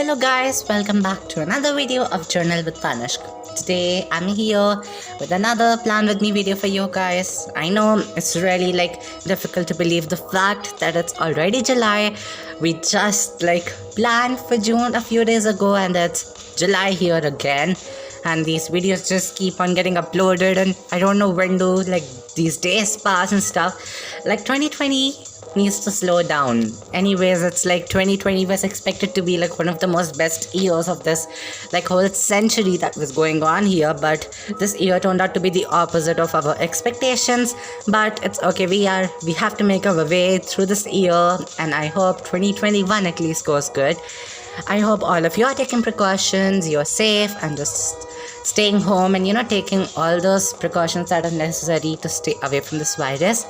Hello guys, welcome back to another video of Journal with Tanishq. Today I'm here with another plan with me video for you guys. I know it's really difficult to believe the fact that it's already July. We just planned for June a few days ago and it's July here again. And these videos just keep on getting uploaded and I don't know when do these days pass and stuff. 2020 needs to slow down. Anyways, it's 2020 was expected to be one of the most best years of this whole century that was going on here, but this year turned out to be the opposite of our expectations. But it's okay, we have to make our way through this year, and I hope 2021 at least goes good. I hope all of you are taking precautions, you're safe and just staying home and taking all those precautions that are necessary to stay away from this virus.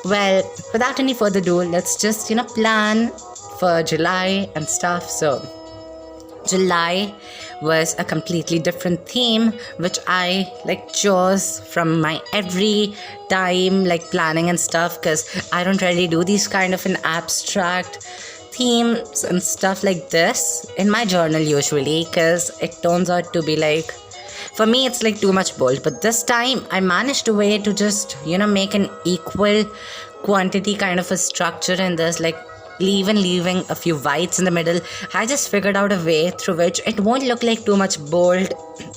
Well, without any further ado, let's just plan for July and stuff. So July was a completely different theme which I chose from my every time planning and stuff, because I don't really do these kind of an abstract themes and stuff like this in my journal usually, because it turns out to be for me it's too much bold. But this time I managed a way to just make an equal quantity kind of a structure in this, leaving a few whites in the middle. I just figured out a way through which it won't look too much bold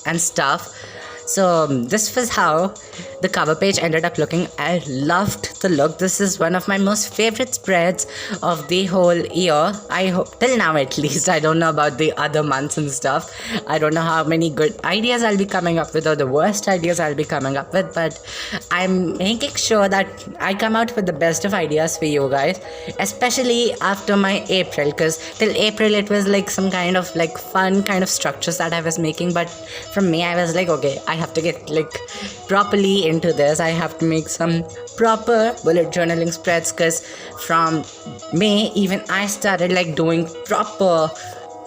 and stuff. So this was how the cover page ended up looking. I loved the look. This is one of my most favorite spreads of the whole year. I hope, till now at least. I don't know about the other months and stuff. I don't know how many good ideas I'll be coming up with or the worst ideas I'll be coming up with, but I'm making sure that I come out with the best of ideas for you guys, especially after my April, because till April it was some kind of fun kind of structures that I was making. But from May I was okay, I have to get properly into this. I have to make some proper bullet journaling spreads, because from May even I started doing proper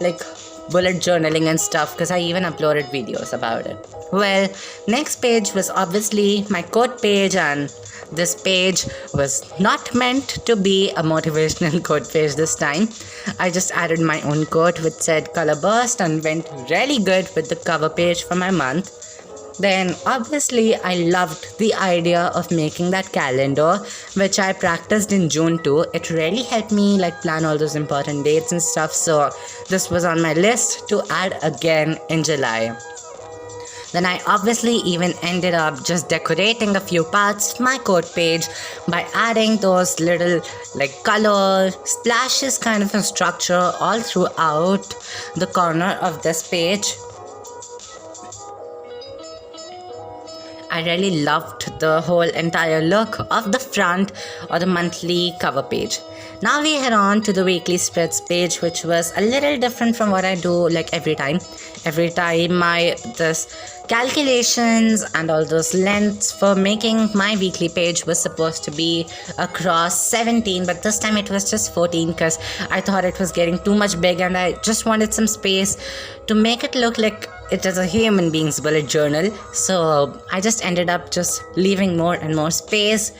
bullet journaling and stuff, because I even uploaded videos about it. Well, next page was obviously my quote page, and this page was not meant to be a motivational quote page this time. I just added my own quote which said color burst and went really good with the cover page for my month. Then obviously I loved the idea of making that calendar, which I practiced in June too. It really helped me plan all those important dates and stuff. So this was on my list to add again in July. Then I obviously even ended up just decorating a few parts of my quote page by adding those little color splashes kind of a structure all throughout the corner of this page. I really loved the whole entire look of the front or the monthly cover page. Now we head on to the weekly spreads page, which was a little different from what I do every time. Every time this calculations and all those lengths for making my weekly page was supposed to be across 17, but this time it was just 14 because I thought it was getting too much big and I just wanted some space to make it look like it is a human being's bullet journal. So I just ended up just leaving more and more space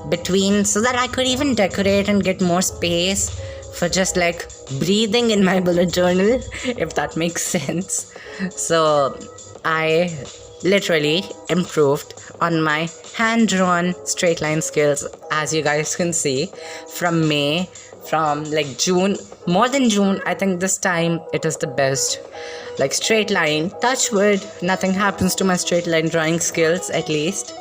between so that I could even decorate and get more space for just breathing in my bullet journal, if that makes sense. So I literally improved on my hand-drawn straight line skills, as you guys can see, from May, from June, more than June. I think this time it is the best. Straight line, touch wood, nothing happens to my straight line drawing skills, at least.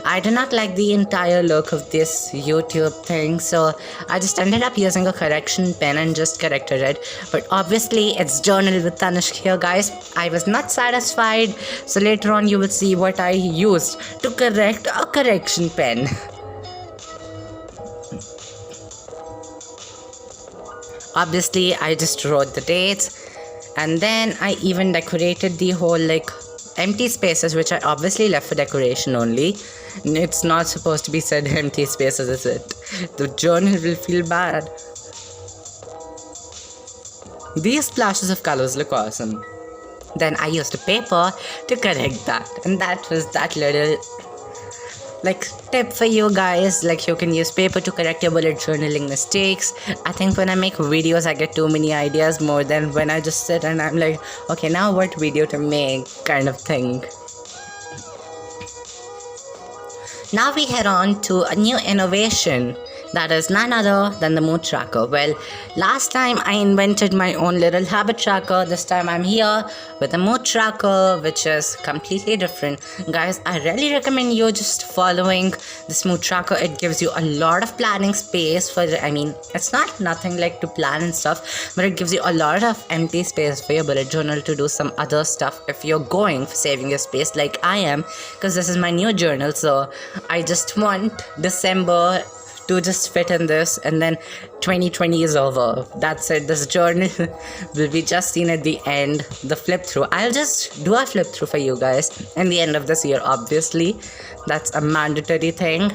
I do not like the entire look of this YouTube thing, so I just ended up using a correction pen and just corrected it. But obviously it's Journal with Tanishq here, guys. I was not satisfied, so later on you will see what I used to correct a correction pen. Obviously I just wrote the dates, and then I even decorated the whole empty spaces, which I obviously left for decoration only. It's not supposed to be said empty spaces, is it? The journal will feel bad. These splashes of colors look awesome. Then I used a paper to correct that, and that was that little like tip for you guys, like you can use paper to correct your bullet journaling mistakes. I think when I make videos I get too many ideas more than when I just sit and I'm like, okay, now what video to make kind of thing. Now we head on to a new innovation that is none other than the mood tracker. Well, last time I invented my own little habit tracker. This time I'm here with a mood tracker, which is completely different. Guys, I really recommend you just following this mood tracker. It gives you a lot of planning space for, it's not nothing like to plan and stuff, but it gives you a lot of empty space for your bullet journal to do some other stuff if you're going for saving your space like I am, because this is my new journal. So I just want December to just fit in this, and then 2020 is over. That's it. This journal will be just seen at the end, the flip through. I'll just do a flip through for you guys in the end of this year, obviously. That's a mandatory thing.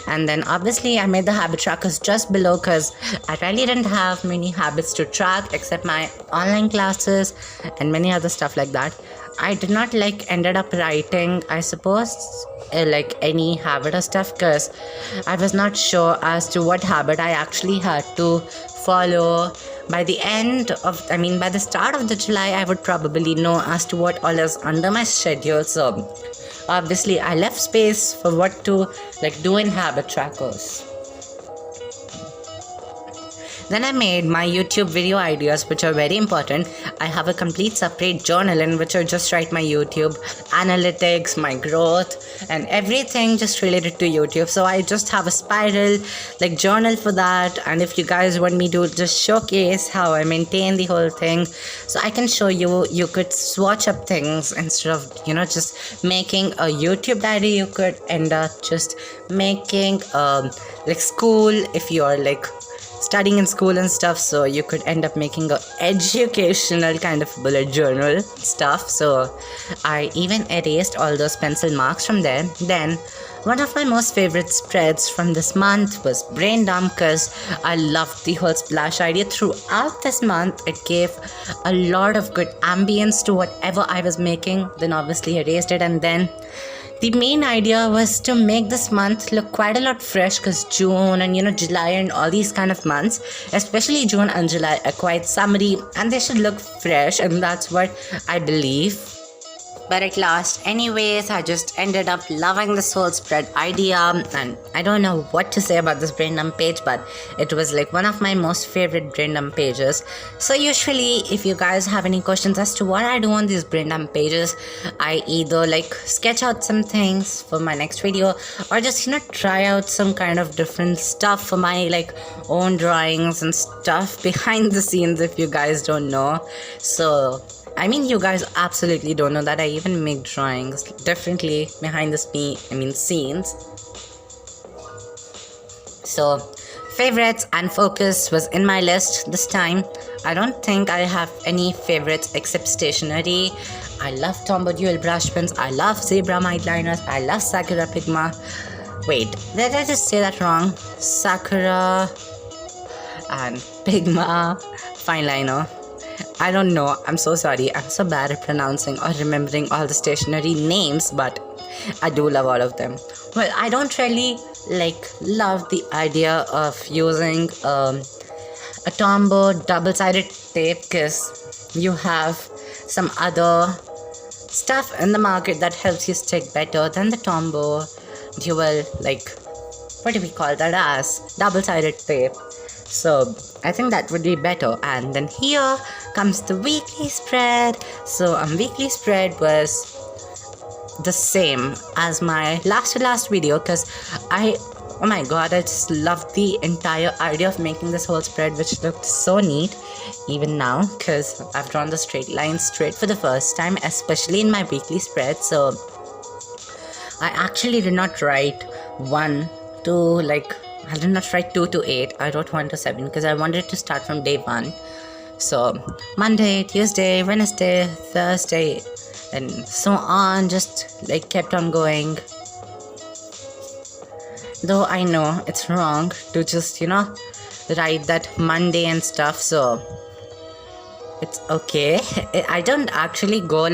And then obviously I made the habit trackers just below because I really didn't have many habits to track except my online classes and many other stuff like that. I did not ended up writing, I suppose, any habit or stuff, because I was not sure as to what habit I actually had to follow. By the by the start of the July, I would probably know as to what all is under my schedule. So obviously I left space for what to do in habit trackers. Then I made my YouTube video ideas, which are very important. I have a complete separate journal in which I just write my YouTube analytics, my growth, and everything just related to YouTube. So I just have a spiral journal for that. And if you guys want me to just showcase how I maintain the whole thing, so I can show you, you could swatch up things instead of just making a YouTube diary. You could end up just making school, if you're studying in school and stuff, so you could end up making a educational kind of bullet journal stuff. So I even erased all those pencil marks from there. Then one of my most favorite spreads from this month was brain dump, because I loved the whole splash idea. Throughout this month it gave a lot of good ambience to whatever I was making. Then obviously erased it, and then the main idea was to make this month look quite a lot fresh, because June and July and all these kind of months, especially June and July, are quite summery and they should look fresh, and that's what I believe. But at last, anyways, I just ended up loving this whole spread idea, and I don't know what to say about this brain dump page, but it was one of my most favorite brain dump pages. So usually, if you guys have any questions as to what I do on these brain dump pages, I either sketch out some things for my next video, or just try out some kind of different stuff for my own drawings and stuff behind the scenes, if you guys don't know. So you guys absolutely don't know that I even make drawings differently behind the scenes. So favorites and focus was in my list this time. I don't think I have any favorites except stationery. I love Tombow dual brush pens. I love zebra eyeliners. I love Sakura Pigma. Wait, did I just say that wrong? Sakura and Pigma fine liner. I don't know, I'm so sorry, I'm so bad at pronouncing or remembering all the stationery names, but I do love all of them. Well, I don't really love the idea of using a Tombow double-sided tape, because you have some other stuff in the market that helps you stick better than the Tombow dual, what do we call that as? Double-sided tape. So I think that would be better. And then here comes the weekly spread. So weekly spread was the same as my last to last video, because oh my god, I just loved the entire idea of making this whole spread, which looked so neat even now, because I've drawn the straight line straight for the first time, especially in my weekly spread. So I actually did not write 2 to 8. I wrote 1 to 7 because I wanted to start from day 1. So Monday, Tuesday, Wednesday, Thursday, and so on, just kept on going. Though I know it's wrong to just write that Monday and stuff, so it's okay. I don't actually go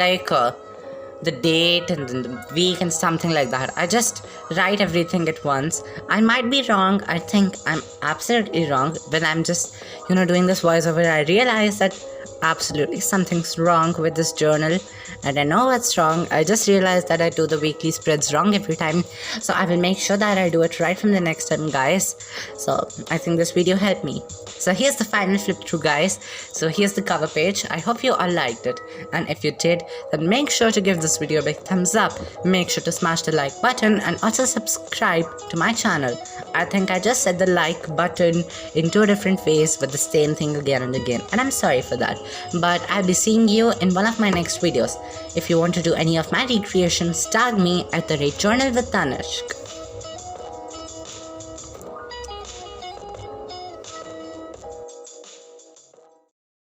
the date and then the week and something like that. I just write everything at once. I might be wrong. I think I'm absolutely wrong. When I'm just, doing this voiceover, I realize that absolutely something's wrong with this journal, and I know what's wrong. I just realized that I do the weekly spreads wrong every time, so I will make sure that I do it right from the next time, guys. So I think this video helped me. So here's the final flip through, guys. So here's the cover page. I hope you all liked it, and if you did, then make sure to give this video a big thumbs up. Make sure to smash the like button and also subscribe to my channel. I think I just said the like button in 2 different ways with the same thing again and again, and I'm sorry for that. But I'll be seeing you in one of my next videos. If you want to do any of my recreations, tag me at @journalwithtanishq.